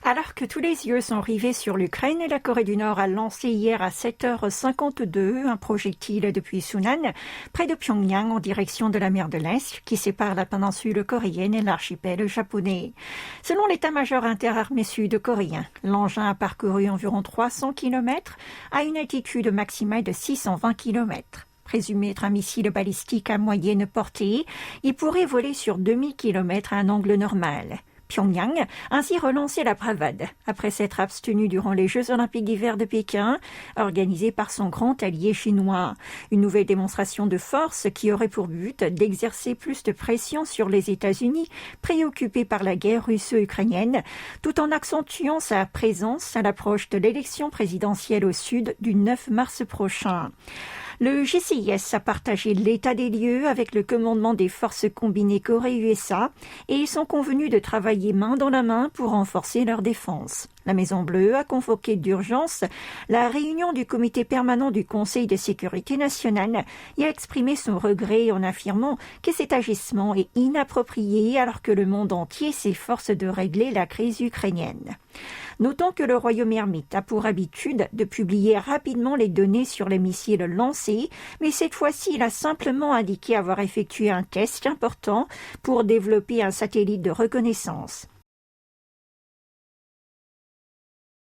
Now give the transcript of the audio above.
Alors que tous les yeux sont rivés sur l'Ukraine, la Corée du Nord a lancé hier à 7h52 un projectile depuis Sunan, près de Pyongyang, en direction de la mer de l'Est, qui sépare la péninsule coréenne et l'archipel japonais. Selon l'état-major interarmé sud-coréen, l'engin a parcouru environ 300 km à une altitude maximale de 620 km. Présumé être un missile balistique à moyenne portée, il pourrait voler sur 2000 km à un angle normal. Pyongyang a ainsi relancé la bravade après s'être abstenu durant les Jeux olympiques d'hiver de Pékin, organisés par son grand allié chinois. Une nouvelle démonstration de force qui aurait pour but d'exercer plus de pression sur les États-Unis, préoccupés par la guerre russo-ukrainienne, tout en accentuant sa présence à l'approche de l'élection présidentielle au sud du 9 mars prochain. Le GCIS a partagé l'état des lieux avec le commandement des forces combinées Corée-USA et ils sont convenus de travailler main dans la main pour renforcer leur défense. La Maison-Bleue a convoqué d'urgence la réunion du comité permanent du Conseil de sécurité nationale et a exprimé son regret en affirmant que cet agissement est inapproprié alors que le monde entier s'efforce de régler la crise ukrainienne. Notons que le royaume ermite a pour habitude de publier rapidement les données sur les missiles lancés, mais cette fois-ci, il a simplement indiqué avoir effectué un test important pour développer un satellite de reconnaissance.